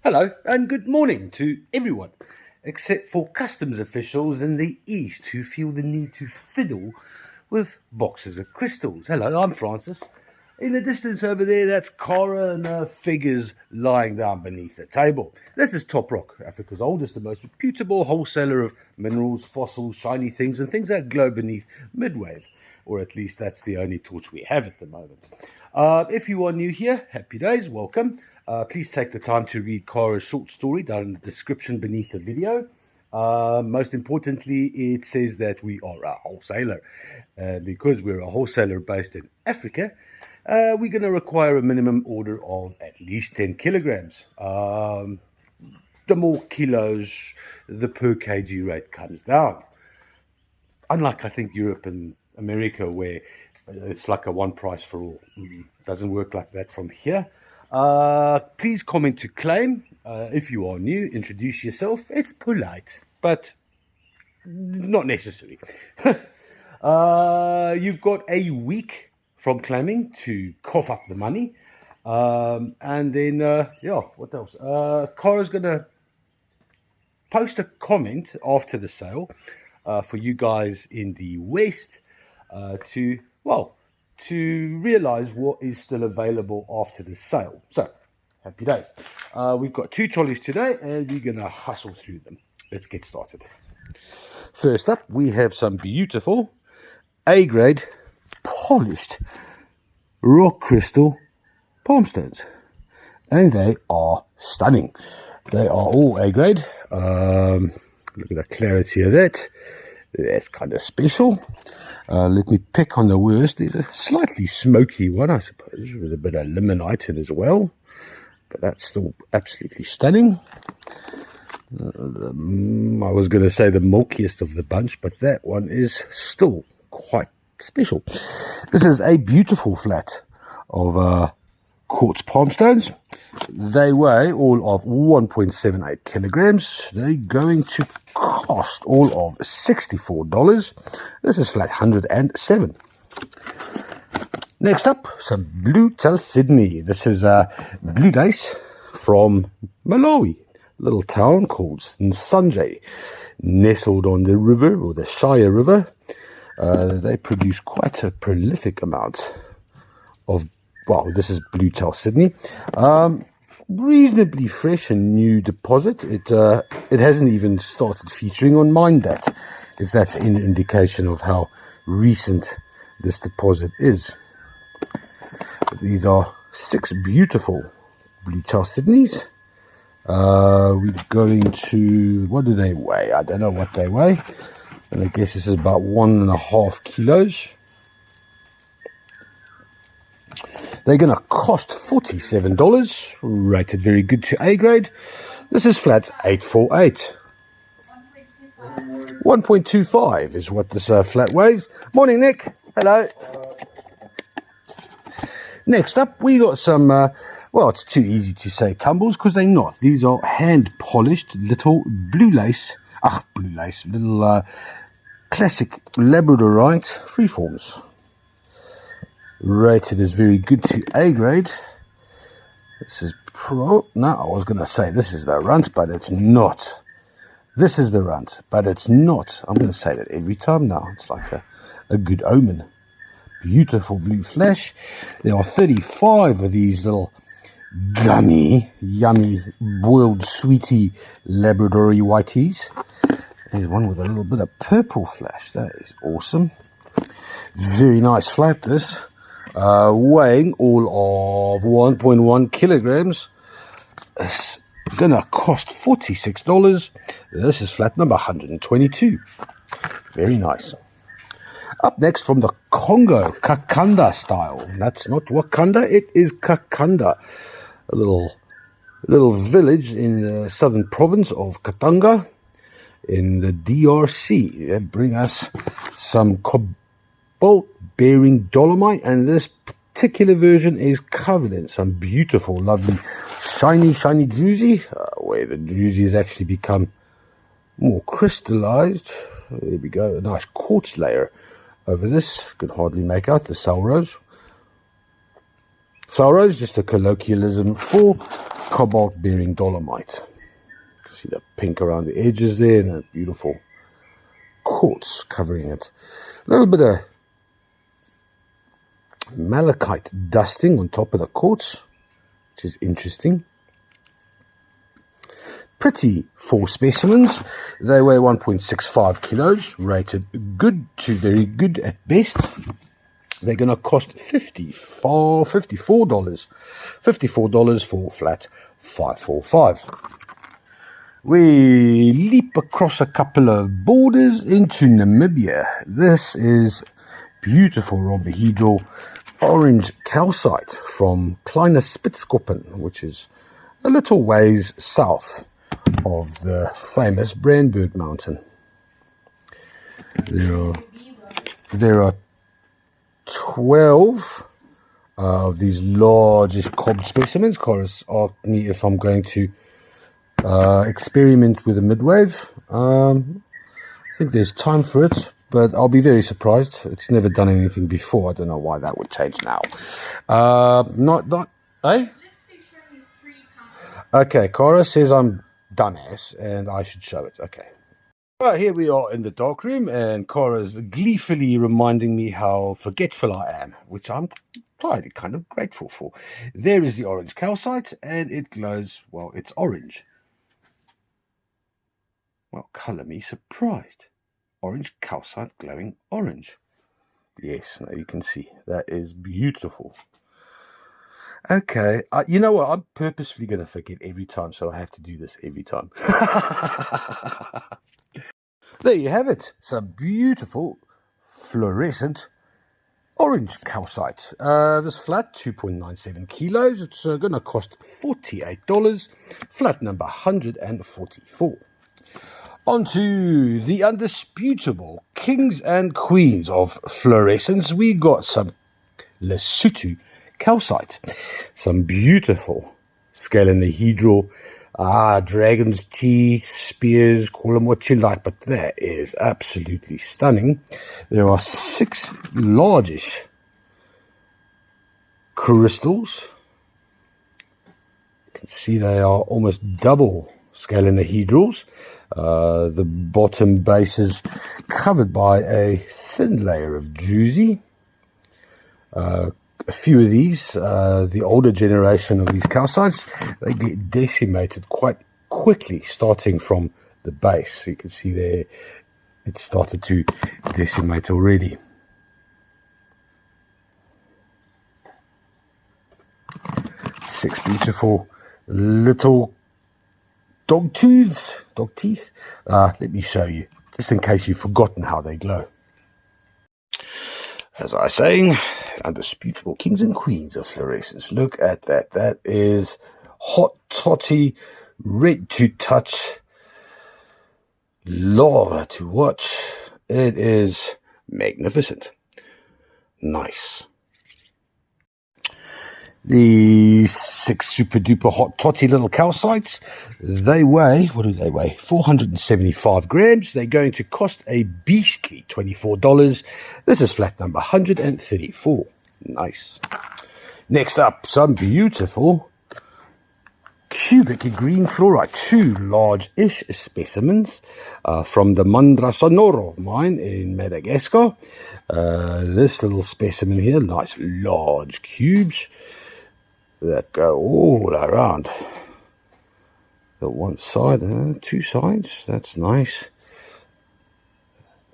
Hello and good morning to everyone, except for customs officials in the East who feel the need to fiddle with boxes of crystals. Hello, I'm Francis. In the distance over there, that's Cara and her figures lying down beneath the table. This is Top Rock, Africa's oldest and most reputable wholesaler of minerals, fossils, shiny things, and things that glow beneath midwave. Or at least that's the only torch we have at the moment. If you are new here, happy days, welcome. Please take the time to read Cara's short story down in the description beneath the video. Most importantly, it says that we are a wholesaler. Because we're a wholesaler based in Africa, we're going to require a minimum order of at least 10 kilograms. The more kilos, the per kg rate comes down. Unlike, I think, Europe and America, where it's like a one price for all. Doesn't work like that from here. Please comment to claim. If you are new, introduce yourself. It's polite, but not necessary. You've got a week from claiming to cough up the money. And then, what else? Cara's going to post a comment after the sale for you guys in the West to realize what is still available after the sale. So, happy days. We've got 2 trolleys today and we're going to hustle through them. Let's get started. First up, we have some beautiful A-grade polished rock crystal palm stones. And they are stunning. They are all A-grade. Look at the clarity of that. That's kind of special. Let me pick on the worst. There's a slightly smoky one, I suppose, with a bit of limonite in as well. But that's still absolutely stunning. I was going to say the milkiest of the bunch, but that one is still quite special. This is a beautiful flat of quartz palm stones. They weigh all of 1.78 kilograms. They're going to cost all of $64. This is flat 107. Next up, some blue chalcedony. This is blue lace from Malawi, a little town called Nsanje, nestled on the river, or the Shire River. They produce quite a prolific amount of, this is blue chalcedony. Reasonably fresh and new deposit. It hasn't even started featuring on MineDat, if that's any indication of how recent this deposit is. These are 6 beautiful blue chalcedonies. We're going to, what do they weigh? I don't know what they weigh, and I guess this is about 1.5 kilos. They're going to cost $47, rated very good to A grade. This is flat 848. 1.25 is what this flat weighs. Morning, Nick. Hello. Next up, we got some, it's too easy to say tumbles because they're not. These are hand-polished little blue lace, little classic labradorite freeforms. Rated as very good to A grade. This is I was going to say this is the runt, but it's not. This is the runt, but it's not. I'm going to say that every time now. It's like a good omen. Beautiful blue flesh. There are 35 of these little yummy, boiled sweetie Labradori whiteys. There's one with a little bit of purple flesh. That is awesome. Very nice flat, this. Weighing all of 1.1 kilograms. It's gonna cost $46. This is flat number 122. Very nice. Up next, from the Congo, Kakanda style. That's not Wakanda, it is Kakanda. A little village in the southern province of Katanga in the DRC. They bring us some cobalt-bearing dolomite, and this particular version is covered in some beautiful, lovely, shiny druzy, where the druzy has actually become more crystallized. There we go, a nice quartz layer over this. Could hardly make out the cell rose. Cell rose, just a colloquialism for cobalt-bearing dolomite. You can see the pink around the edges there and a beautiful quartz covering it. A little bit of malachite dusting on top of the quartz, which is interesting. Pretty 4 specimens. They weigh 1.65 kilos, rated good to very good at best. They're going to cost $54. $54 for flat 545. We leap across a couple of borders into Namibia. This is beautiful rhombohedral orange calcite from Kleine Spitzkoppen, which is a little ways south of the famous Brandberg mountain. There are 12 of these largish cobbed specimens. Cora's asked me if I'm going to experiment with a midwave. I think there's time for it, but I'll be very surprised. It's never done anything before. I don't know why that would change now. Okay, Cora says I'm done and I should show it. Okay. Well, here we are in the dark room, and Cora's gleefully reminding me how forgetful I am, which I'm kind of grateful for. There is the orange calcite, and it glows, well, it's orange. Well, colour me surprised. Orange calcite glowing orange. Yes, now you can see. That is beautiful. Okay, you know what? I'm purposefully going to forget every time, so I have to do this every time. There you have it. Some beautiful fluorescent orange calcite. This flat, 2.97 kilos. It's going to cost $48. Flat number 144. On to the undisputable kings and queens of fluorescence. We got some Lesotho calcite. Some beautiful scalenohedral, dragon's teeth, spears, call them what you like, but that is absolutely stunning. There are 6 largish crystals. You can see they are almost double scalenohedrals. The bottom base is covered by a thin layer of druzy. A few of these, the older generation of these calcites, they get decimated quite quickly, starting from the base. You can see there, it started to decimate already. Six beautiful little dog teeth. Let me show you, just in case you've forgotten how they glow. As I was saying, undisputable kings and queens of fluorescence. Look at that. That is hot toddy, red to touch, lava to watch. It is magnificent. Nice. The 6 super duper hot toddy little calcites, they weigh, what do they weigh? 475 grams. They're going to cost a beastly $24. This is flat number 134. Nice. Next up, some beautiful cubic green fluorite. 2 large-ish specimens from the Mandra Sonoro mine in Madagascar. This little specimen here, nice large cubes that go all around the one side, 2 sides. That's nice.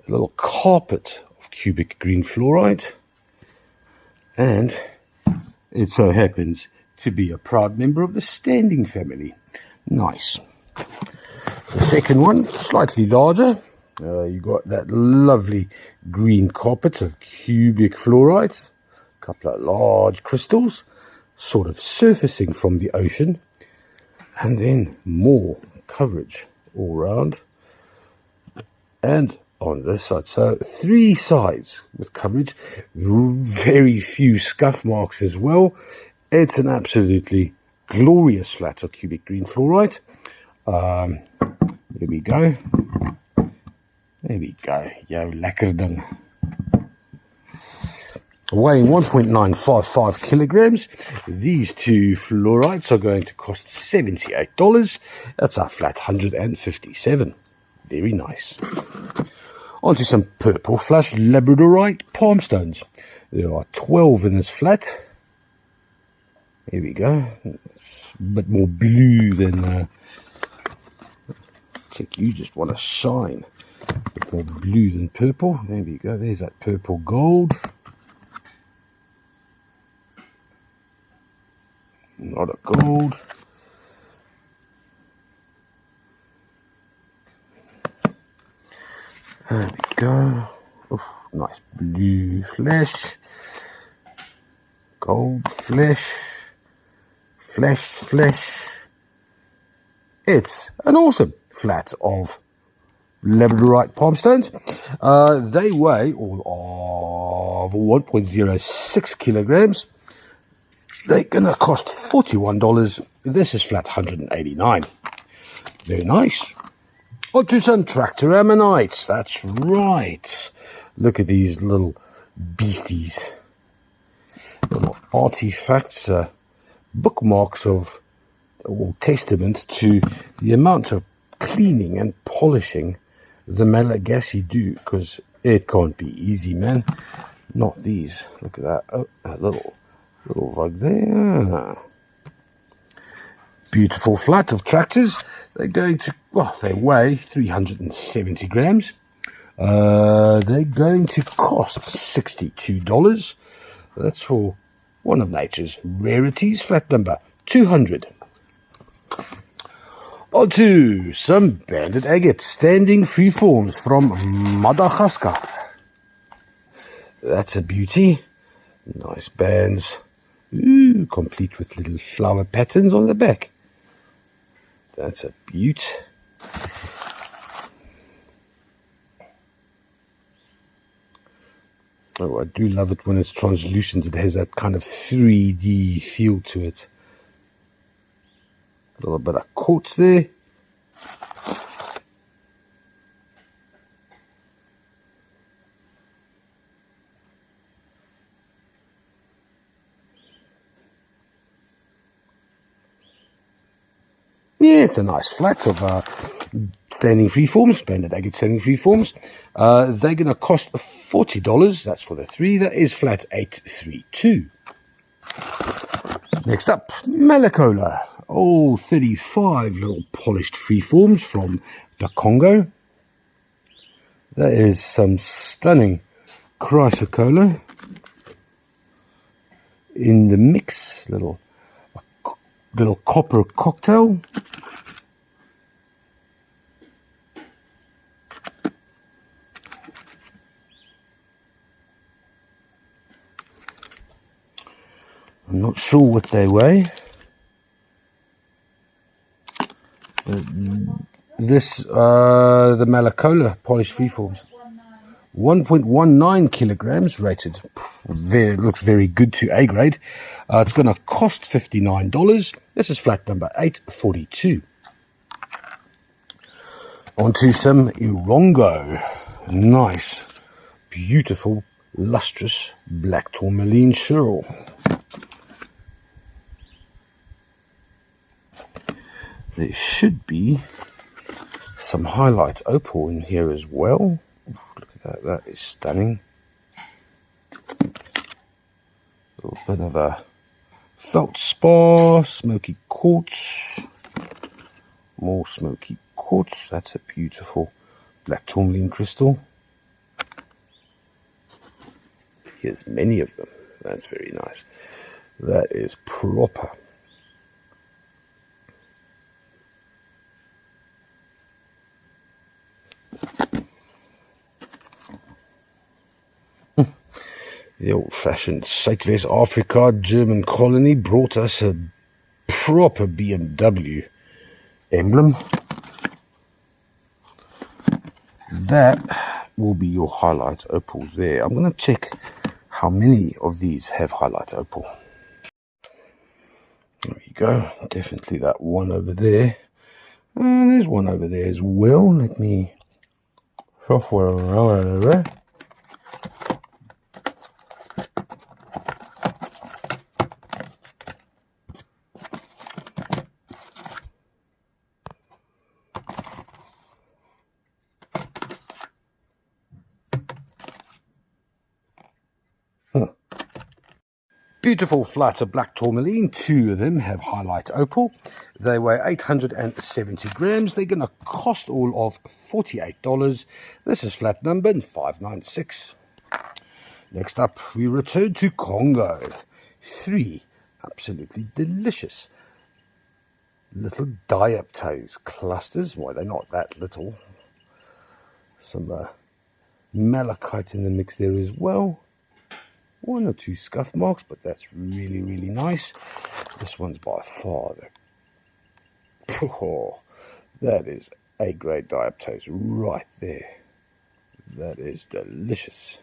A little carpet of cubic green fluorite, and it so happens to be a proud member of the Standing family. Nice. The second one, slightly larger. You got that lovely green carpet of cubic fluorite, a couple of large crystals sort of surfacing from the ocean, and then more coverage all round and on this side. So 3 sides with coverage, very few scuff marks as well. It's an absolutely glorious flat of cubic green fluorite. There we go. Yo, lekker ding. weighing 1.955 kilograms. These two fluorites are going to cost $78. That's a flat 157. Very nice. Onto some purple flush labradorite palm stones. There are 12 in this flat. Here we go. It's a bit more blue than check, you just want to shine. A bit more blue than purple. There we go. There's that purple gold. Not a gold. There we go. Oof, nice blue flesh. Gold flesh. Flesh. It's an awesome flat of labradorite palm stones. They weigh all of 1.06 kilograms. They're gonna cost $41. This is flat 189. Very nice. Onto some tractor ammonites. That's right. Look at these little beasties. Little artifacts, bookmarks of, or testament to the amount of cleaning and polishing the Malagasy do, because it can't be easy, man. Not these. Look at that. Oh, a little rug there. Beautiful flat of tractors. They're going to, well, they weigh 370 grams. They're going to cost $62. That's for one of nature's rarities, flat number 200. Onto some banded agate standing freeforms from Madagascar. That's a beauty. Nice bands. Ooh, complete with little flower patterns on the back. That's a beaut. Oh, I do love it when it's translucent. It has that kind of 3D feel to it. A little bit of quartz there. Yeah, it's a nice flat of standing freeforms, banded agate standing freeforms. They're going to cost $40. That's for the three. That is flat 832. Next up, Malacola. Oh, 35 little polished freeforms from the Congo. That is some stunning chrysocolla in the mix. Little copper cocktail. I'm not sure what they weigh. The Malacola polished freeforms, 1.19 kilograms rated. Looks very good to A grade. It's going to cost $59. This is flat number 842. Onto some Irongo. Nice, beautiful, lustrous black tourmaline Cheryl. There should be some highlight opal in here as well. Look at that, that is stunning. A little bit of a feldspar, smoky quartz. More smoky quartz. That's a beautiful black tourmaline crystal. Here's many of them. That's very nice. That is proper. The old-fashioned Zuidwest Africa German colony brought us a proper BMW emblem. That will be your highlight opal there. I'm going to check how many of these have highlight opal. There you go. Definitely that one over there. And there's one over there as well. Let me software over there. Beautiful flat of black tourmaline. 2 of them have highlight opal. They weigh 870 grams. They're going to cost all of $48. This is flat number 596. Next up, we return to Congo. 3 absolutely delicious little dioptase clusters. Why, they're not that little. Some malachite in the mix there as well. 1 or 2 scuff marks, but that's really, really nice. This one's by far that is A-grade dioptase right there. That is delicious.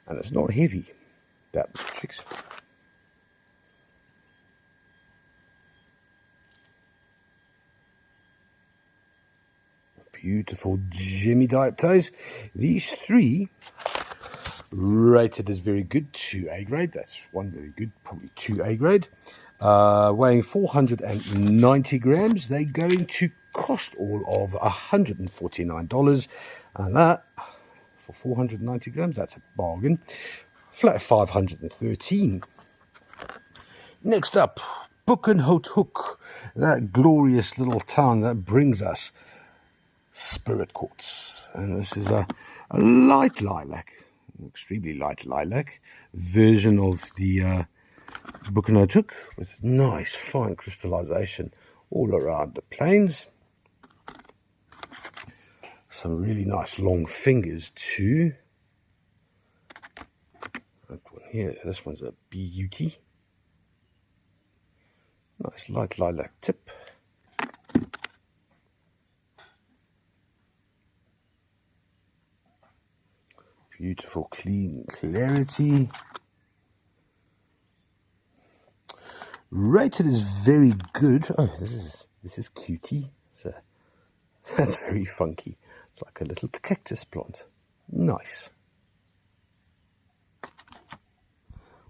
And it's not heavy. That was tricks. Beautiful Jimmy dioptase. These 3 rated as very good, 2 A-grade. That's 1 very good, probably 2 A-grade. Weighing 490 grams. They're going to cost all of $149. And that, for 490 grams, that's a bargain. Flat 513. Next up, Buchenhout, that glorious little town that brings us spirit quartz. And this is a light lilac, extremely light lilac version of the Buchenhout with nice fine crystallization all around the planes. Some really nice long fingers too. That one here, this one's a beauty. Nice light lilac tip. Beautiful clean clarity. Rated is very good. Oh, this is cutie. That's very funky. It's like a little cactus plant. Nice.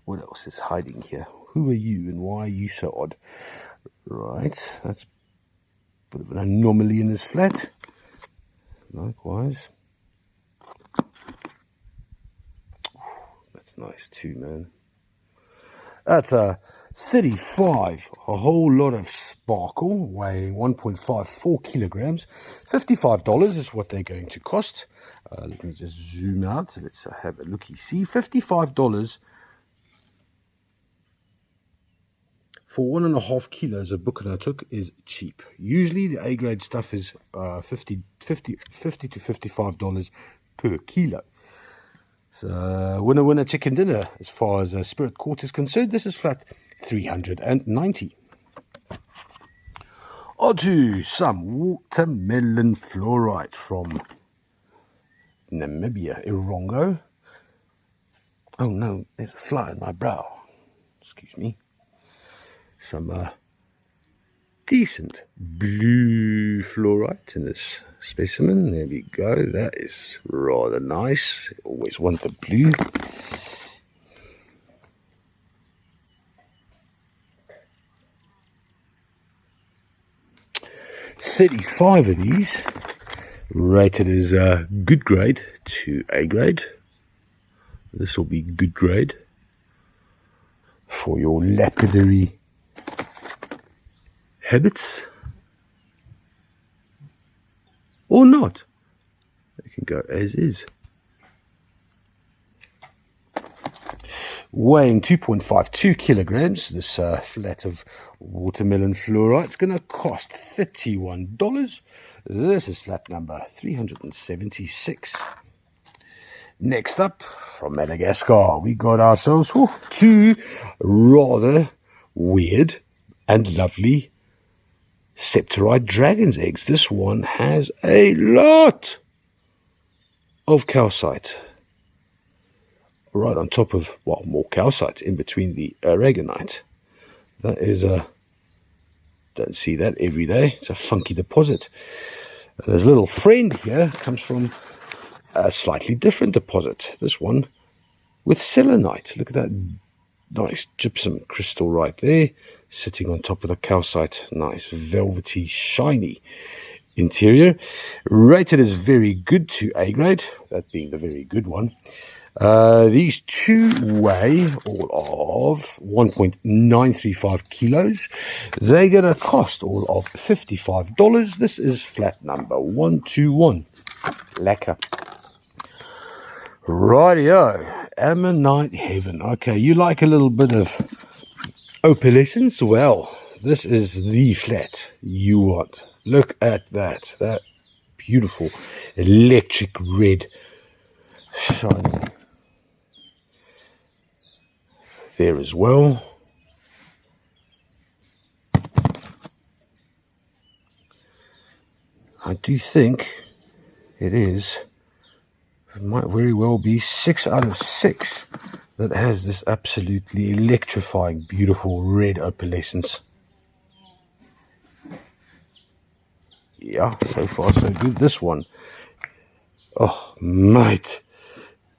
What else is hiding here? Who are you and why are you so odd? Right, that's a bit of an anomaly in this flat. Likewise. That's nice too, man. That's a 35, a whole lot of sparkle, weighing 1.54 kilograms. $55 is what they're going to cost. Let me just zoom out. Let's have a looky-see. $55 for 1.5 kilos of Buchenhout is cheap. Usually the A-grade stuff is $50 to $55 per kilo. So winner chicken dinner as far as spirit quartz is concerned. This is flat 390. On to some watermelon fluorite from Namibia, Irongo. Oh no, there's a fly in my brow. Excuse me. Some decent blue fluorite in this specimen. There we go. That is rather nice. Always want the blue. $35 of these, rated as good grade to A grade. This will be good grade for your lapidary habits, or not. They can go as is. Weighing 2.52 kilograms, this flat of watermelon fluorite is going to cost $31. This is flat number 376. Next up, from Madagascar, we got ourselves 2 rather weird and lovely septorite dragon's eggs. This one has a lot of calcite right on top of, well, more calcite in between the aragonite. That is don't see that every day. It's a funky deposit. There's a little friend here, comes from a slightly different deposit. This one with selenite. Look at that nice gypsum crystal right there, sitting on top of the calcite. Nice velvety, shiny interior. Rated as very good to A grade, that being the very good one. These two weigh all of 1.935 kilos. They're going to cost all of $55. This is flat number 121. Lekker. Rightio. Ammonite Heaven. Okay, you like a little bit of opalescence? Well, this is the flat you want. Look at that. That beautiful electric red shining there as well. I do think it might very well be 6 out of 6 that has this absolutely electrifying, beautiful red opalescence. Yeah, so far so good. This one, oh mate,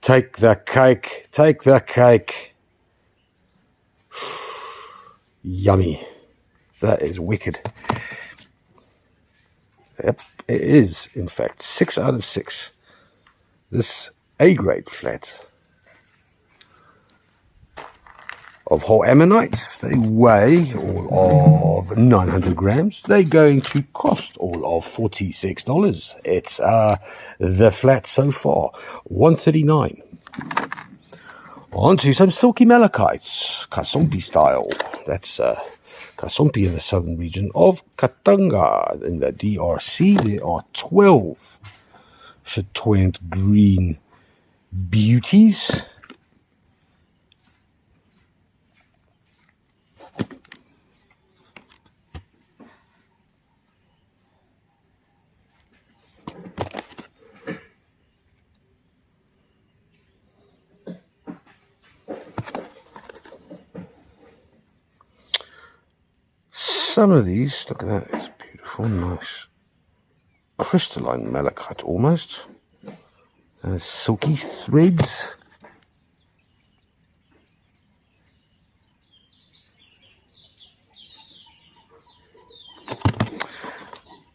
take the cake, take the cake. Yummy. That is wicked. Yep, it is in fact 6 out of 6. This A-grade flat of whole ammonites. They weigh all of 900 grams. They're going to cost all of $46. It's the flat so far, $139. On to some silky malachites, Kasompi style. That's Kasompi in the southern region of Katanga in the DRC. There are 12 chatoyant green beauties. Some of these, look at that, it's beautiful, nice crystalline malachite almost. Silky threads.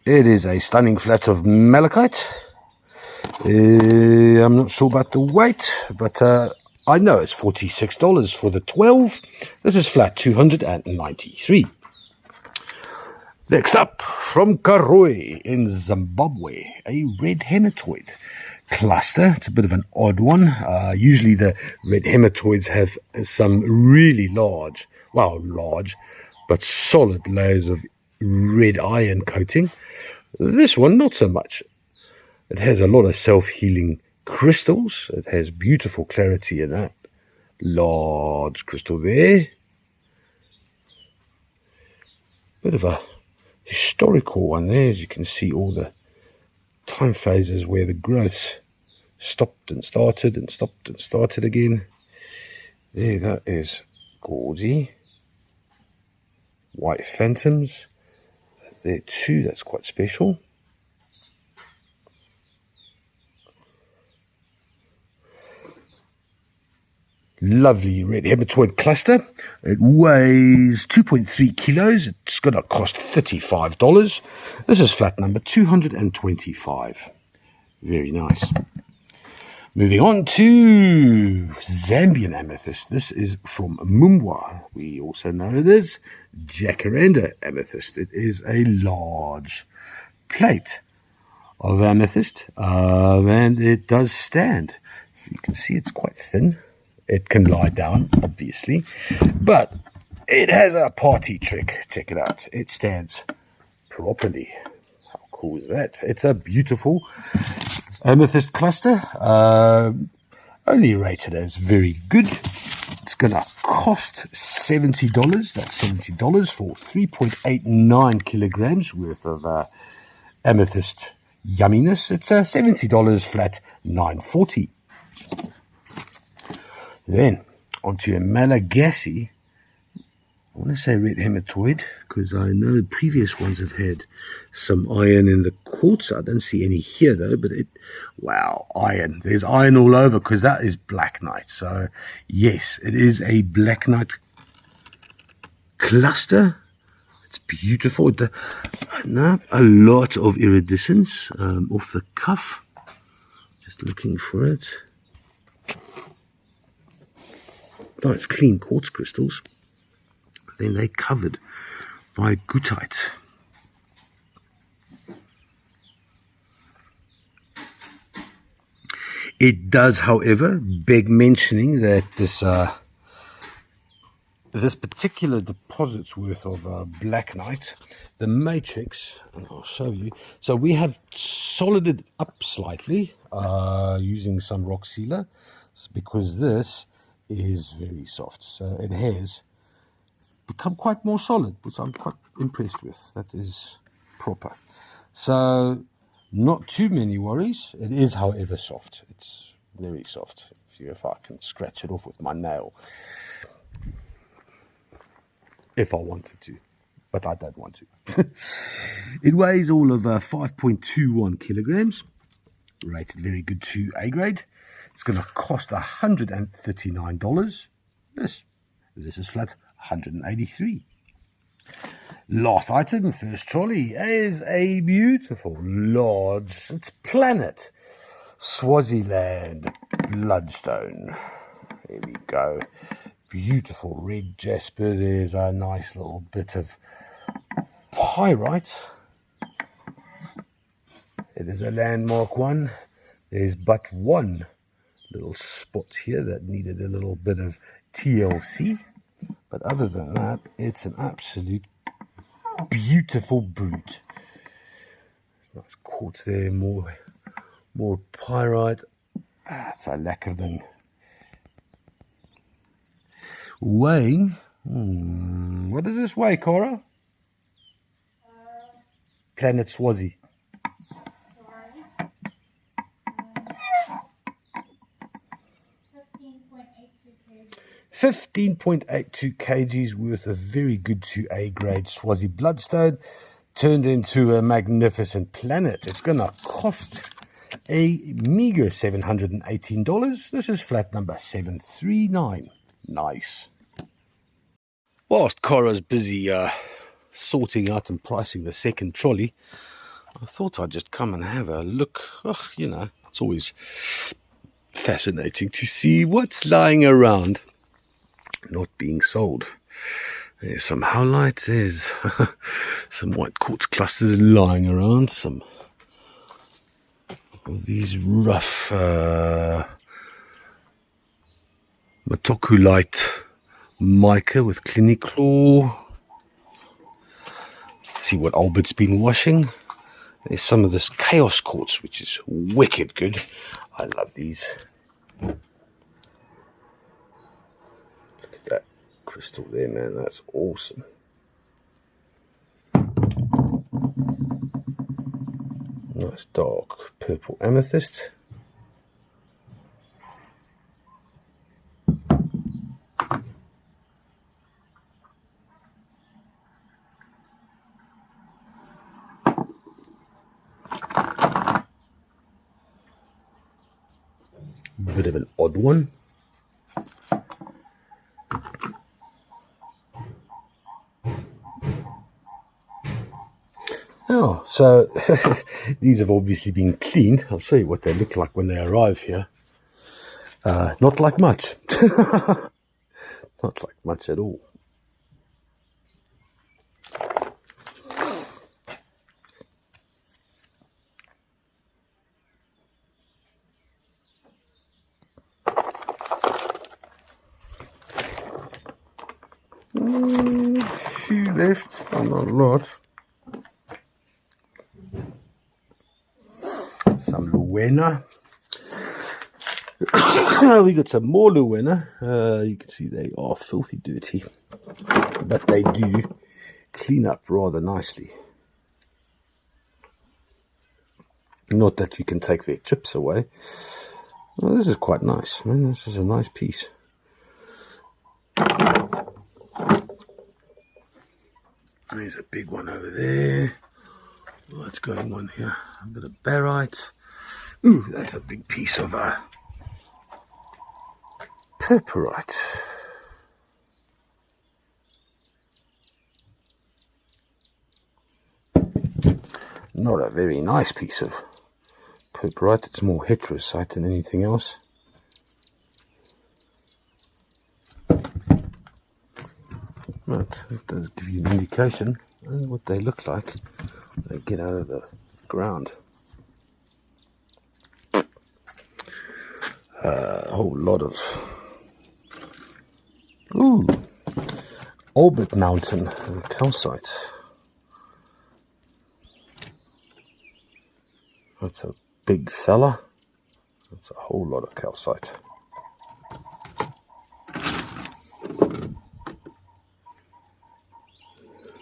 It is a stunning flat of malachite. I'm not sure about the weight, but I know it's $46 for the 12. This is flat 293. Next up, from Karoi in Zimbabwe, a red hematoid cluster. It's a bit of an odd one. Usually the red hematoids have some really large, but solid layers of red iron coating. This one, not so much. It has a lot of self-healing crystals. It has beautiful clarity in that large crystal there. Bit of a historical one there, as you can see all the time phases where the growths stopped and started and stopped and started again. There, that is gauzy. White phantoms there too, that's quite special. Lovely red hematoid cluster. It weighs 2.3 kilos. It's going to cost $35. This is flat number 225. Very nice. Moving on to Zambian amethyst. This is from Mumbwa. We also know it as jacaranda amethyst. It is a large plate of amethyst, and it does stand. If you can see, it's quite thin. It can lie down, obviously, but it has a party trick. Check it out. It stands properly. How cool is that? It's a beautiful amethyst cluster, only rated as very good. It's going to cost $70. That's $70 for 3.89 kilograms worth of amethyst yumminess. It's $70 flat, $9.40. Then, onto a Malagasy. I want to say red hematoid, because I know previous ones have had some iron in the quartz. I don't see any here, though, but wow, iron. There's iron all over, because that is black knight. So, yes, it is a black knight cluster. It's beautiful. A lot of iridescence off the cuff. Just looking for it. nice clean quartz crystals. Then they're covered by goethite. It does, however, beg mentioning that this particular deposit's worth of blacknite, the matrix, and I'll show you. So we have solided it up slightly using some rock sealer, because this is very soft. So it has become quite more solid, which I'm quite impressed with. That is proper. So not too many worries. It is, however, soft. It's very soft. See if I can scratch it off with my nail. If I wanted to, but I don't want to. It weighs all of 5.21 kilograms. Rated very good to A grade. It's going to cost $139. This is flat $183. Last item, first trolley, is a beautiful large, it's planet Swaziland bloodstone. There we go. Beautiful red jasper. There's a nice little bit of pyrite. It is a landmark one. There's but one little spot here that needed a little bit of TLC. But other than that, it's an absolute beautiful brute. There's nice quartz there, more pyrite. It's a lekker ding. Weighing, what does this weigh, Cora? Planet Swazi. 15.82 kgs worth of very good to A grade Swazi bloodstone turned into a magnificent planet. It's going to cost a meager $718. This is flat number 739. Nice. Whilst Cora's busy sorting out and pricing the second trolley, I thought I'd just come and have a look. Oh, you know, it's always fascinating to see what's lying around not being sold. There's some howlite, there's some white quartz clusters lying around, some of these rough matokulite mica with cliniclaw. See what Albert's been washing. There's some of this chaos quartz, which is wicked good. I love these. Look at that crystal there, man. That's awesome. Nice dark purple amethyst. Bit of an odd one. Oh, so these have obviously been cleaned. I'll show you what they look like when they arrive here. Not like much. Not like much at all. Few left, not a lot. Some Luena. We got some more Luena. You can see they are filthy dirty, but they do clean up rather nicely. Not that you can take their chips away. Well, this is quite nice, man. This is a nice piece. There's a big one over there. What's going on here? A bit of barite. Ooh, that's a big piece of purpurite. Not a very nice piece of purpurite. It's more heterosite than anything else. Right, it does give you an indication of what they look like when they get out of the ground. A whole lot of Orbit Mountain calcite. That's a big fella. That's a whole lot of calcite.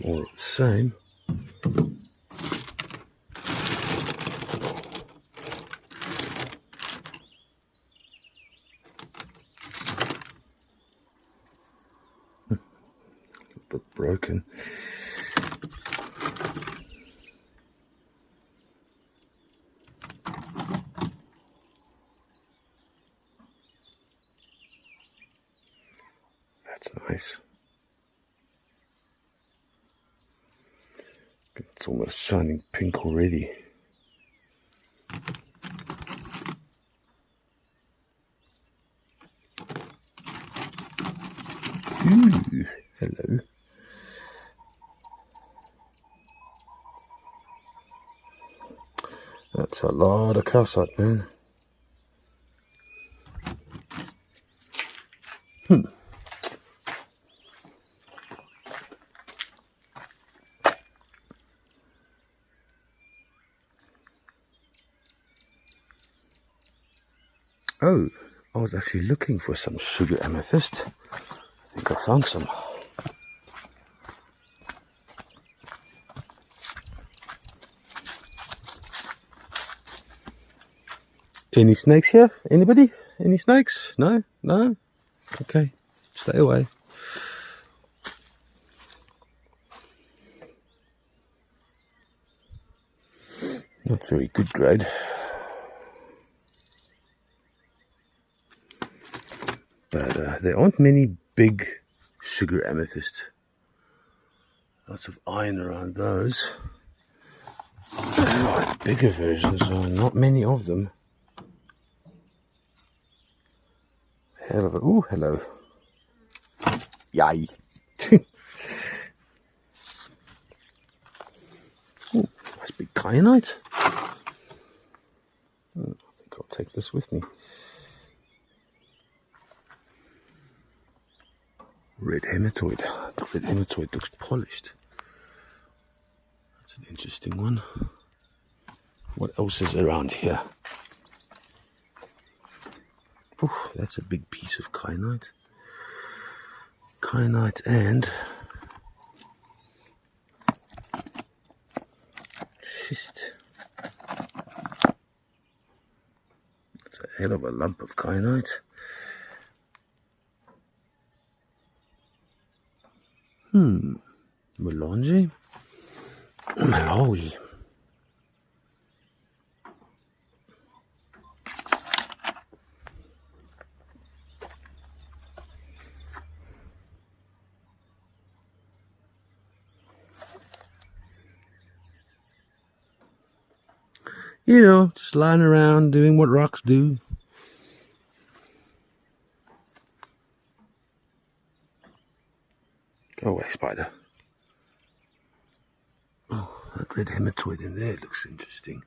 All the same. A bit broken. That's nice. It's almost shining pink already. Ooh, hello. That's a lot of calcite, man. Oh, I was actually looking for some sugar amethyst. I think I found some. Any snakes here? Anybody? Any snakes? No? No? Okay, stay away. Not very good grade. But there aren't many big sugar amethyst. Lots of iron around those. There are bigger versions, not many of them. Hell of a... Ooh, hello. Yay. Ooh, nice big kyanite. I think I'll take this with me. Red hematoid. The red hematoid looks polished. That's an interesting one. What else is around here? Ooh, that's a big piece of kyanite. Kyanite and schist. That's a hell of a lump of kyanite. Melange? Malawi. You know, just lying around doing what rocks do. Go away, spider. Oh, that red hematoid in there looks interesting.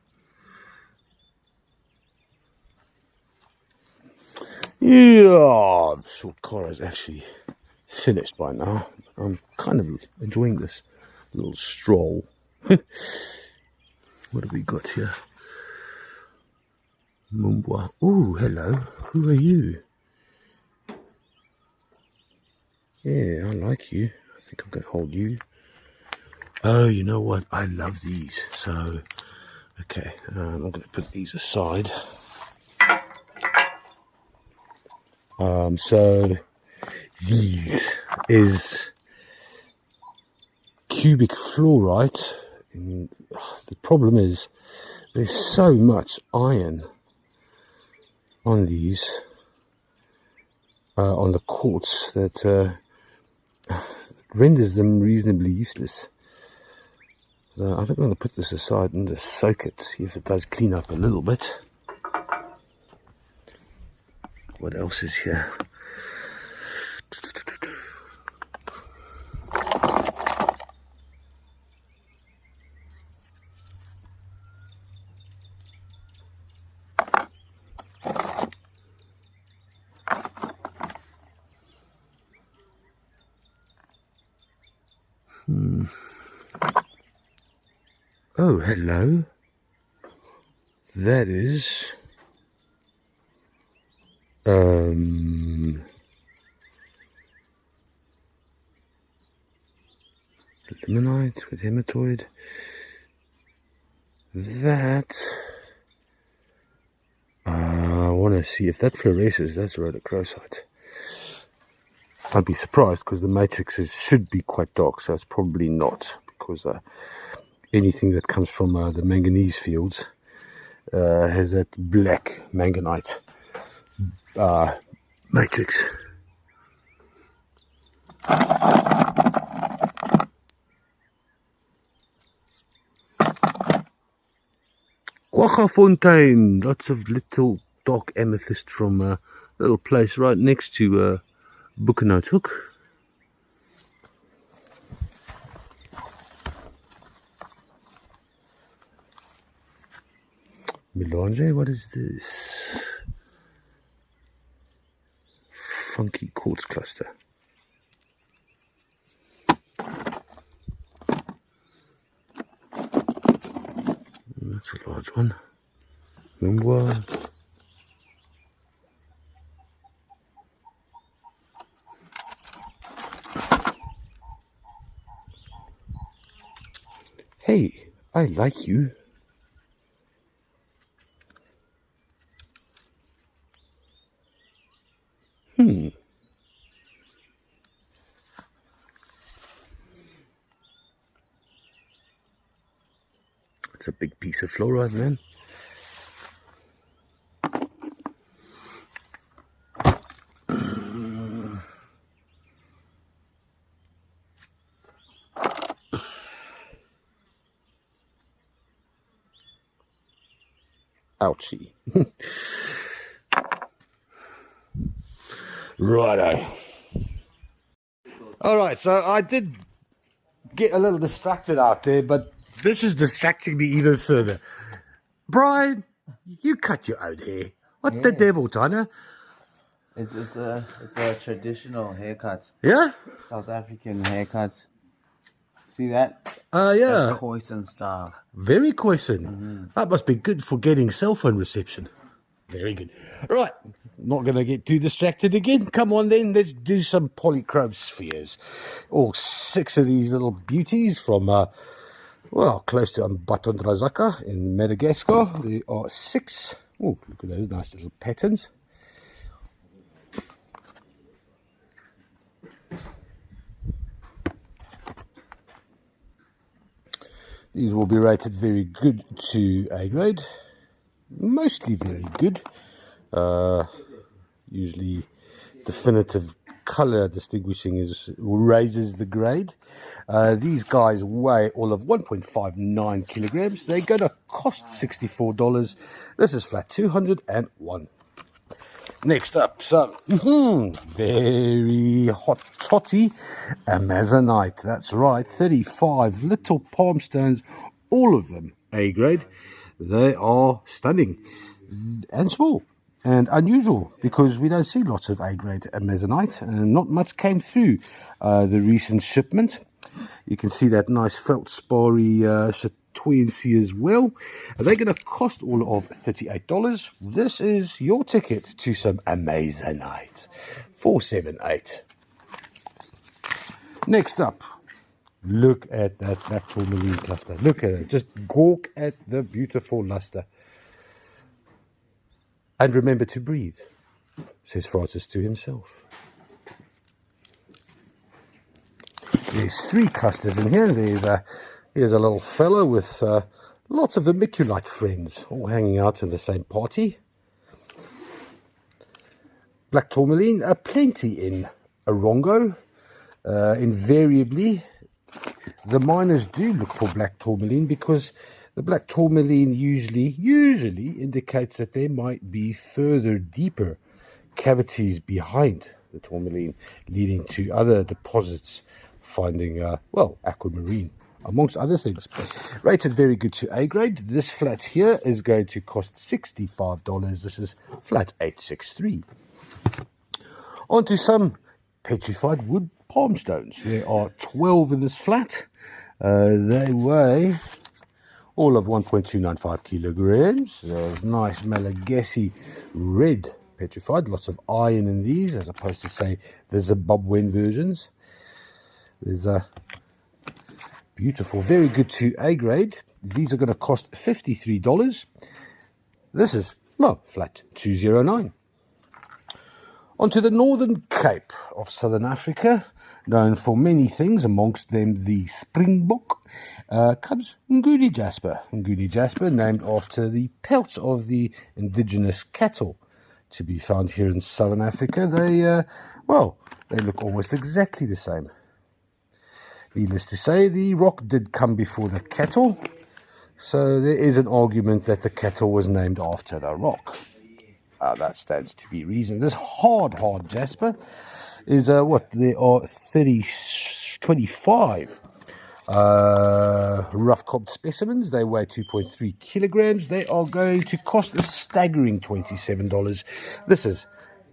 Yeah, I'm sure Cora's actually finished by now. I'm kind of enjoying this little stroll. What have we got here? Mumbwa. Oh, hello. Who are you? Yeah, I like you. I think I'm going to hold you. Oh, you know what? I love these. So, okay, I'm going to put these aside. So these is cubic fluorite. And the problem is there's so much iron on these, on the quartz, that renders them reasonably useless. So I think I'm going to put this aside and just soak it, see if it does clean up a little bit. What else is here? Oh, hello. That is limonite with hematoid. That I want to see if that fluoresces. That's rhodochrosite. I'd be surprised because the matrixes should be quite dark, so it's probably not, because anything that comes from the manganese fields has that black manganite matrix. Quaggafontein, lots of little dark amethyst from a little place right next to Boekenhout Hook. Melange, what is this? Funky quartz cluster. That's a large one. Mumwa. Hey, I like you. It's a big piece of fluoride, man. Ouchie. Righto. Alright, so I did get a little distracted out there, but this is distracting me even further. Brian, you cut your own hair. What the devil, China? It's a traditional haircut. Yeah? South African haircut. See that? Yeah. That Khoisan style. Very Khoisan. That must be good for getting cell phone reception. Very good. Right, not going to get too distracted again. Come on then, let's do some polychrome spheres. All 6 of these little beauties from, well, close to Mbatondrazaka in Madagascar. There are 6. Oh, look at those nice little patterns. These will be rated very good to A grade. Mostly very good. Usually definitive color distinguishing raises the grade. These guys weigh all of 1.59 kilograms. They're going to cost $64. This is flat 201. Next up, some very hot toddy Amazonite. That's right, 35 little palm stones, all of them A grade. They are stunning and small and unusual because we don't see lots of A grade Amazonite, and not much came through the recent shipment. You can see that nice feldsparry Chatoyancy as well. They're going to cost all of $38. This is your ticket to some Amazonite. 478. Next up, look at that black tourmaline cluster. Look at it. Just gawk at the beautiful luster. And remember to breathe, says Francis to himself. There's 3 clusters in here. Here's a little fellow with lots of vermiculite friends, all hanging out in the same party. Black tourmaline, plenty in Orongo. Invariably, the miners do look for black tourmaline because the black tourmaline usually indicates that there might be further, deeper cavities behind the tourmaline, leading to other deposits finding, well, aquamarine, amongst other things. Rated very good to A grade. This flat here is going to cost $65. This is flat 863. On to some petrified wood palm stones. There are 12 in this flat. They weigh all of 1.295 kilograms. There's nice Malagasy red petrified. Lots of iron in these, as opposed to, say, the Zimbabwean versions. There's a beautiful, very good to A grade. These are going to cost $53. This is, well, flat 209. Onto the Northern Cape of Southern Africa, known for many things, amongst them the springbok, comes Nguni jasper. Nguni jasper, named after the pelts of the indigenous cattle to be found here in Southern Africa. They look almost exactly the same. Needless to say, the rock did come before the cattle, so there is an argument that the cattle was named after the rock. That stands to be reasoned. This hard jasper is there are 25 rough cobbed specimens. They weigh 2.3 kilograms. They are going to cost a staggering $27. This is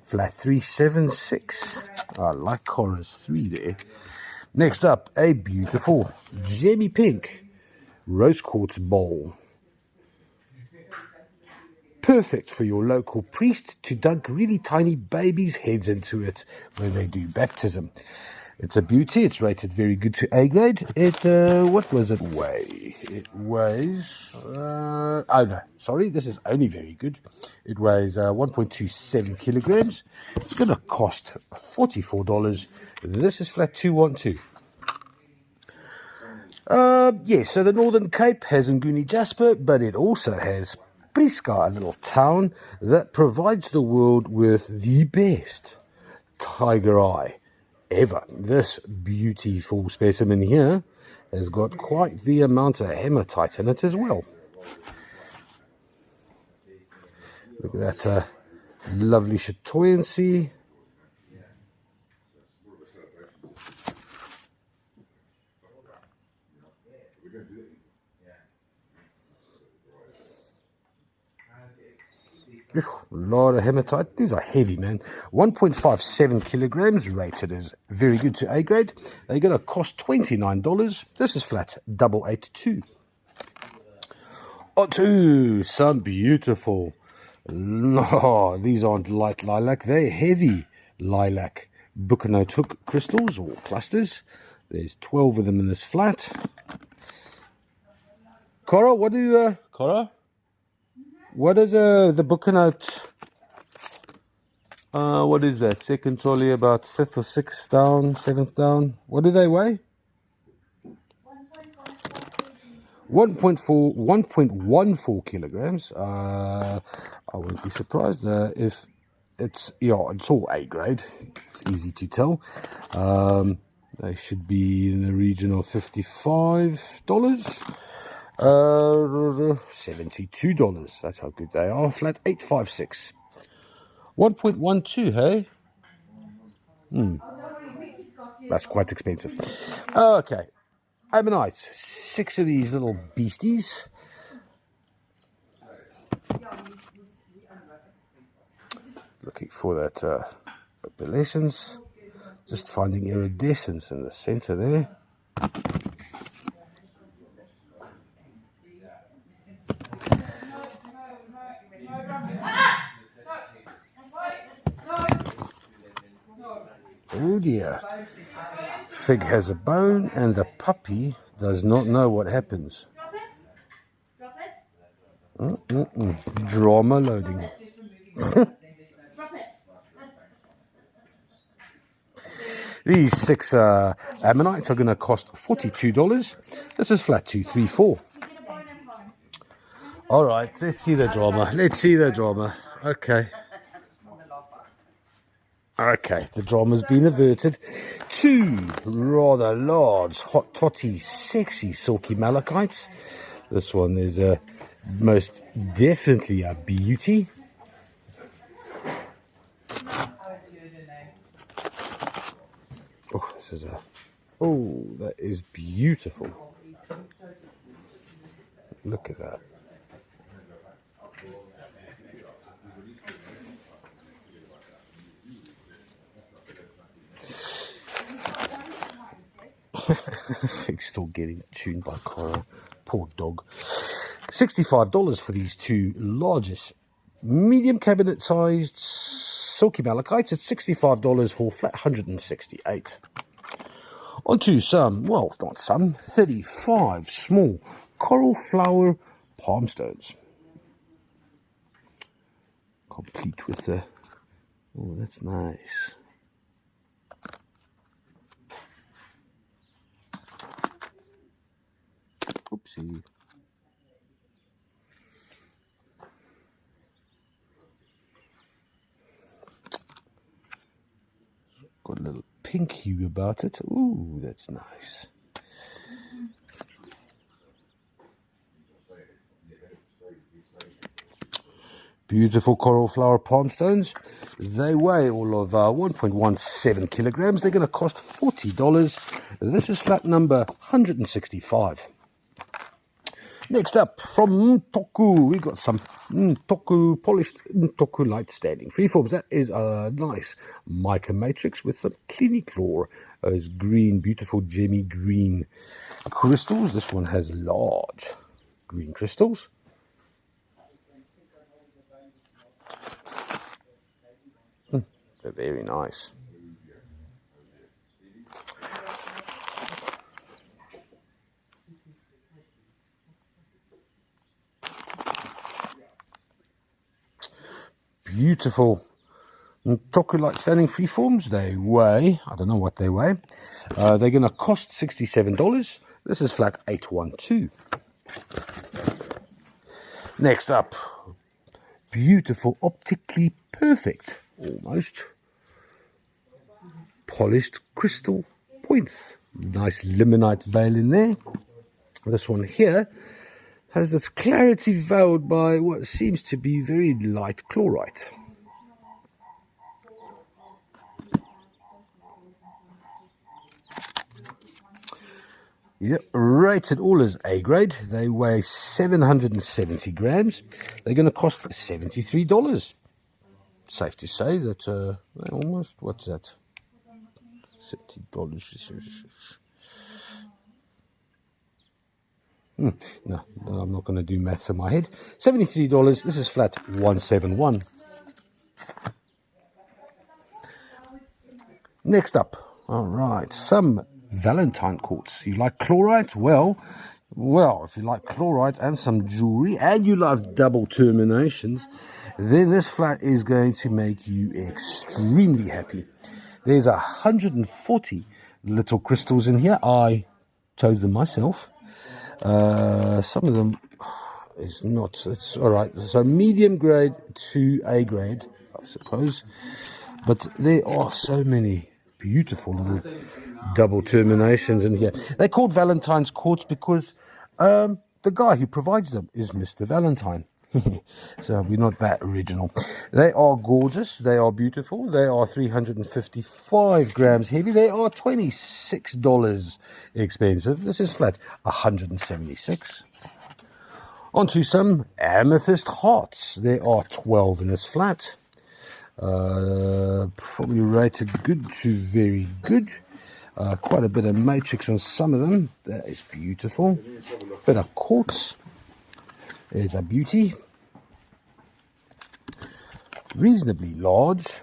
flat 376. I like Cora's 3 there. Next up, a beautiful gemmy pink rose quartz bowl. Perfect for your local priest to dunk really tiny babies' heads into it when they do baptism. It's a beauty. It's rated very good to A grade. What does it weigh? It weighs, this is only very good. It weighs 1.27 kilograms. It's going to cost $44. This is flat 212. So the Northern Cape has Nguni jasper, but it also has Priska, a little town that provides the world with the best tiger eye ever. This beautiful specimen here has got quite the amount of hematite in it as well. Look at that lovely chatoyancy. A lot of hematite. These are heavy, man. 1.57 kilograms, rated as very good to A grade. They're going to cost $29. This is flat 882. Onto some beautiful, no, these aren't light lilac, they're heavy lilac Bucanotuk crystals or clusters. There's 12 of them in this flat. Cora, what is the Bucanote? What is that? Second trolley, about 5th or 6th down, 7th down. What do they weigh? 1.14 kilograms. I wouldn't be surprised if it's all A grade. It's easy to tell. They should be in the region of $55. $72. That's how good they are. Flat 856. 1.12, hey? That's quite expensive. Okay. Ammonite. 6 of these little beasties. Looking for that opalescence. Just finding iridescence in the center there. Oh dear. Fig has a bone and the puppy does not know what happens. Drama loading. These 6 ammonites are going to cost $42. This is flat 234. All right, let's see the drama. Okay, the drama's been averted. 2 rather large, hot toddy, sexy, silky malachites. This one is most definitely a beauty. That is beautiful. Look at that. Fig's still getting tuned by Cora. Poor dog. $65 for these two largest medium cabinet sized silky malachites. It's $65 for flat 168. Onto some, well, not some, 35 small coral flower palm stones. Complete with the, oh, that's nice. Oopsie. Got a little pink hue about it. Ooh, that's nice. Beautiful coral flower palm stones. They weigh all of 1.17 kilograms. They're going to cost $40. This is flat number 165. Next up, from Toku, we got some Toku polished Toku light standing freeforms. That is a nice mica matrix with some cliniclor, those green, beautiful gemmy green crystals. This one has large green crystals. They're very nice. Beautiful Toku light standing freeforms. They weigh, I don't know what they weigh. They're going to cost $67. This is flat 812. Next up, beautiful optically perfect, almost polished crystal points. Nice limonite veil in there. This one here has its clarity veiled by what seems to be very light chlorite. Yep, rated all as A grade. They weigh 770 grams. They're going to cost $73. Safe to say that they almost, what's that? $70. No, I'm not going to do maths in my head. $73. This is flat 171. Next up, all right, some Valentine quartz. You like chlorite? Well, if you like chlorite and some jewelry and you love double terminations, then this flat is going to make you extremely happy. There's 140 little crystals in here. I chose them myself. Some of them is not, it's all right. So medium grade to A grade, I suppose. But there are so many beautiful little double terminations in here. They're called Valentine's quartz because the guy who provides them is Mr. Valentine. So we're not that original. They are gorgeous. They are beautiful. They are 355 grams heavy. They are $26 expensive. This is flat 176. Onto some amethyst hearts. There are 12 in this flat. Probably rated good to very good. Quite a bit of matrix on some of them. That is beautiful. Bit of quartz. There's a beauty. Reasonably large.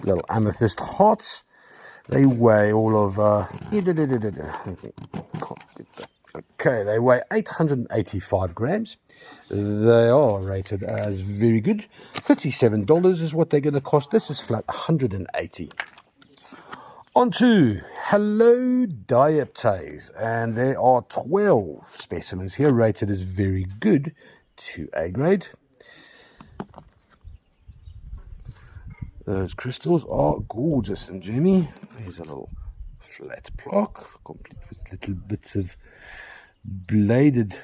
Little amethyst hearts. They weigh all of okay, they weigh 885 grams. They are rated as very good. $37 is what they're going to cost. This is flat 180. Onto Hello Dioptase, and there are 12 specimens here rated as very good to A grade. Those crystals are gorgeous and gemmy. Here's a little flat block, complete with little bits of bladed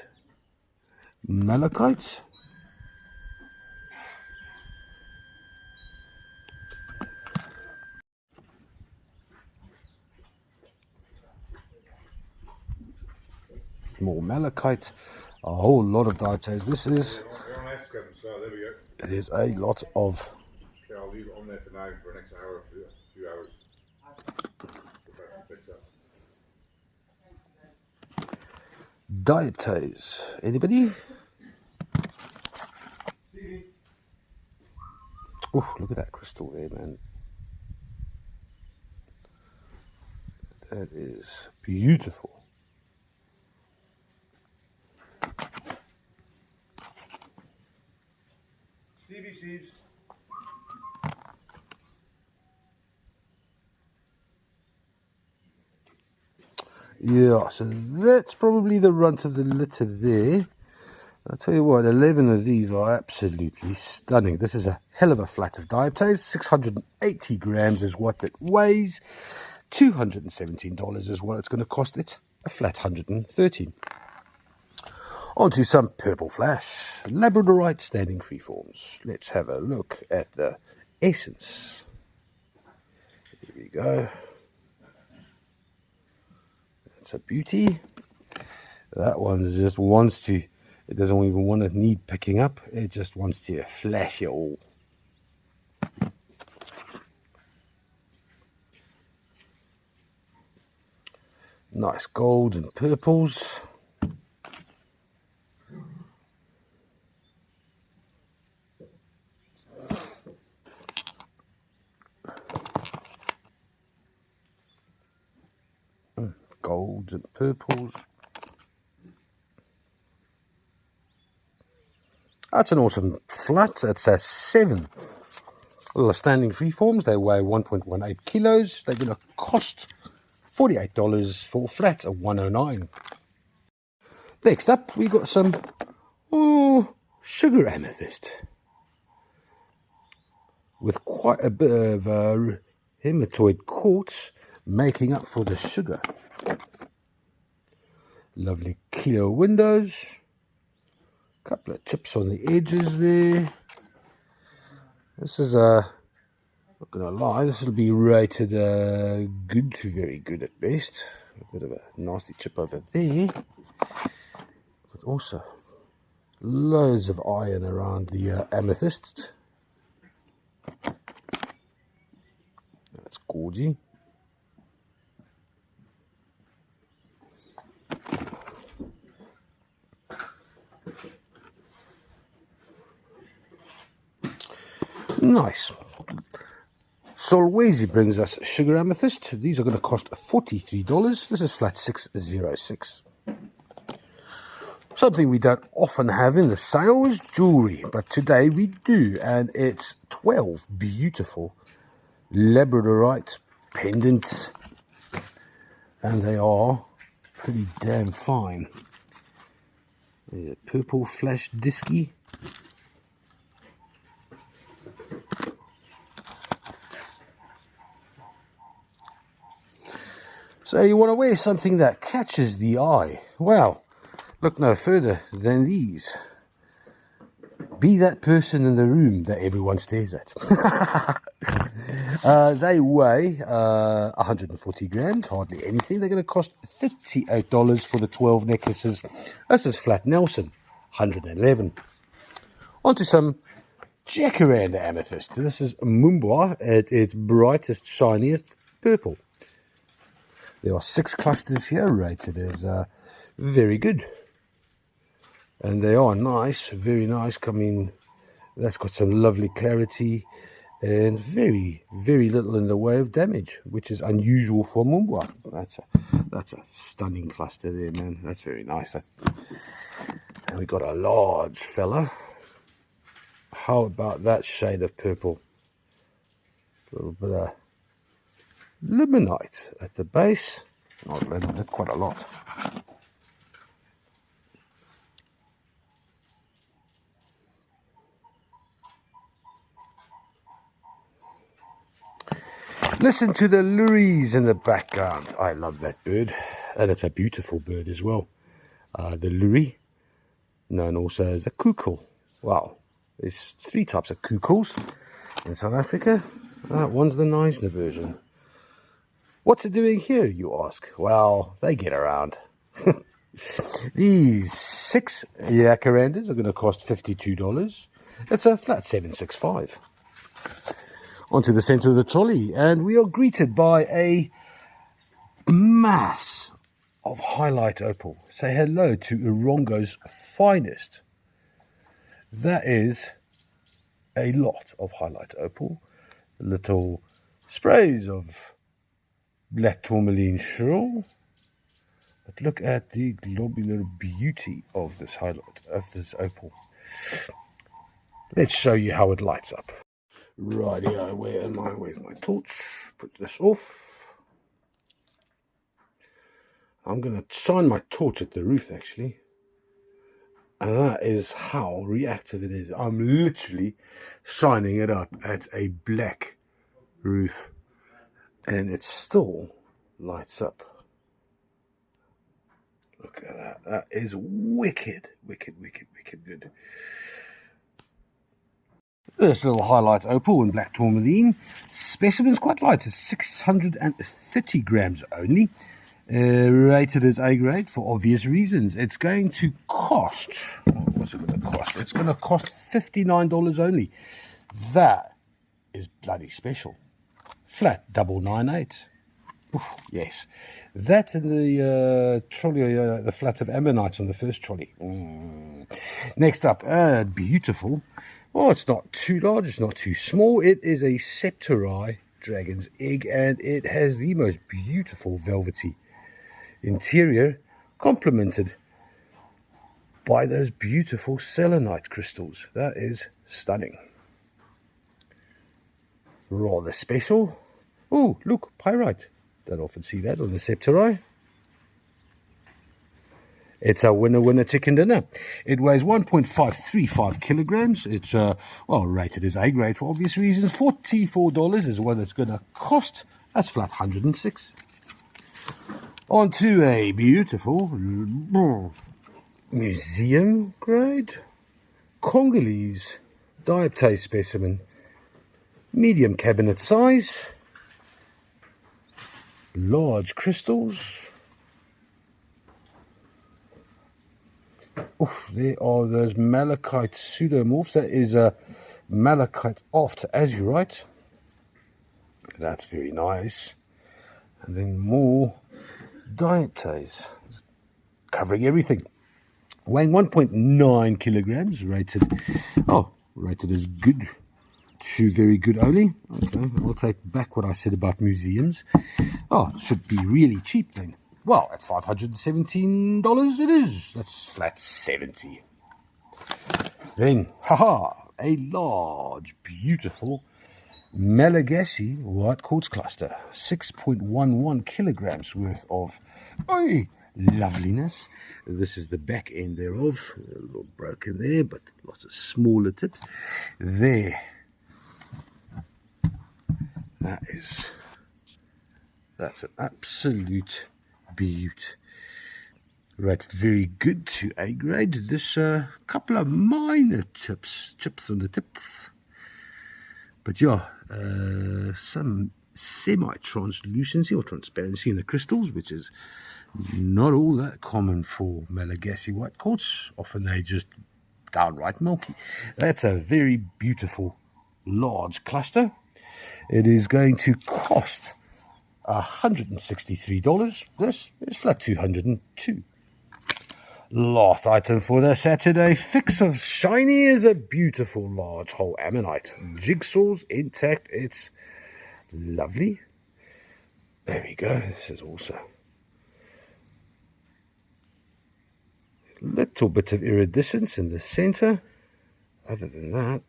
malachite. More malachite, a whole lot of dioptase. This is, there's a lot of. I'll leave it on there for now for the next hour or 2 hours. dioptase. Anybody? Oh, look at that crystal there, man. That is beautiful. Stevie. Yeah, so that's probably the runt of the litter there. I'll tell you what, 11 of these are absolutely stunning. This is a hell of a flat of dioptase. 680 grams is what it weighs. $217 is what it's going to cost. It's a flat 113. On to some purple flash. Labradorite standing freeforms. Let's have a look at the essence. Here we go. That's a beauty. That one just wants to, it doesn't even want to need picking up. It just wants to flash it all. Nice golds and purples. Golds and purples. That's an awesome flat. It's a 7. Little standing freeforms. They weigh 1.18 kilos. They're going to cost $48 for a flat of 109. Next up, we got some sugar amethyst with quite a bit of hematoid quartz making up for the sugar. Lovely clear windows. Couple of chips on the edges there. This is not gonna lie, this will be rated good to very good at best. A bit of a nasty chip over there, but also loads of iron around the amethyst. That's gorgeous. Nice. Solwezi brings us sugar amethyst. These are going to cost $43. This is flat 606. Something we don't often have in the sale is jewelry, but today we do, and it's 12 beautiful labradorite pendants, and they are pretty damn fine. There's a purple flash disky. So you want to wear something that catches the eye. Well, look no further than these. Be that person in the room that everyone stares at. They weigh 140 grams, hardly anything. They're going to cost $38 for the 12 necklaces. This is flat Nelson, 111. On to some jacaranda amethyst. This is Mumbai at its brightest, shiniest purple. There are 6 clusters here, rated as very good. And they are nice, very nice. I mean, that's got some lovely clarity and very, very little in the way of damage, which is unusual for Mumbai. That's a stunning cluster there, man. That's very nice. And we got a large fella. How about that shade of purple? A little bit of limonite at the base. Not a little bit, quite a lot. Listen to the lories in the background. I love that bird, and it's a beautiful bird as well. The lory, known also as a cuckoo. Wow, there's 3 types of cuckoos in South Africa. That one's the Neisner version. What's it doing here, you ask? Well, they get around. These 6 jacarandas are going to cost $52. It's a flat 765. Onto the center of the trolley, and we are greeted by a mass of highlight opal. Say hello to Urongo's finest. That is a lot of highlight opal. Little sprays of black tourmaline shrill. But look at the globular beauty of this highlight, of this opal. Let's show you how it lights up. Rightio, where am I? Where's my torch? Put this off. I'm going to shine my torch at the roof, actually. And that is how reactive it is. I'm literally shining it up at a black roof. And it still lights up. Look at that. That is wicked, wicked, wicked, wicked good. This little highlight opal and black tourmaline specimen's quite light. It's 630 grams only. Rated as A grade for obvious reasons. It's going to cost, what's it going to cost? It's going to cost $59 only. That is bloody special. Flat 998. Oof, yes, that and the trolley, the flat of ammonite on the first trolley. Next up, beautiful. Oh, it's not too large, it's not too small. It is a Septari dragon's egg, and it has the most beautiful velvety interior, complemented by those beautiful selenite crystals. That is stunning. Rather special. Oh, look, pyrite. Don't often see that on the Septari. It's a winner chicken dinner. It weighs 1.535 kilograms. It's well, rated as A grade for obvious reasons. $44 is what it's going to cost. That's flat 106. On to a beautiful museum grade Congolese dioptase specimen. Medium cabinet size. Large crystals. Oh, there are those malachite pseudomorphs. That is a malachite after azurite. That's very nice. And then more dioptase, covering everything. Weighing 1.9 kilograms, rated as good to very good only. Okay, I'll take back what I said about museums. Oh, should be really cheap then. Well, at $517 it is. That's flat 70. Then, a large, beautiful Malagasy white quartz cluster. 6.11 kilograms worth of loveliness. This is the back end thereof. A little broken there, but lots of smaller tips. There. That's an absolute beaut. Rated very good to A grade. This couple of minor chips on the tips. But yeah, some semi-translucency or transparency in the crystals, which is not all that common for Malagasy white quartz. Often they just downright milky. That's a very beautiful large cluster. It is going to cost $163. This is flat 202. Last item for the Saturday fix of shiny is a beautiful large whole ammonite. Jigsaw's intact. It's lovely. There we go. This is also a little bit of iridescence in the center. Other than that,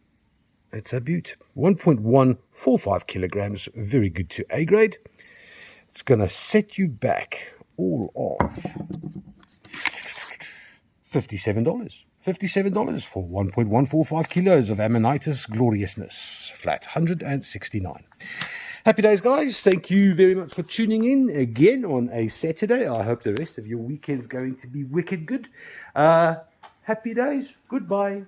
it's a beaut. 1.145 kilograms. Very good to A grade. It's going to set you back all of $57. $57 for 1.145 kilos of ammonitis gloriousness. Flat 169. Happy days, guys. Thank you very much for tuning in again on a Saturday. I hope the rest of your weekend's going to be wicked good. Happy days. Goodbye.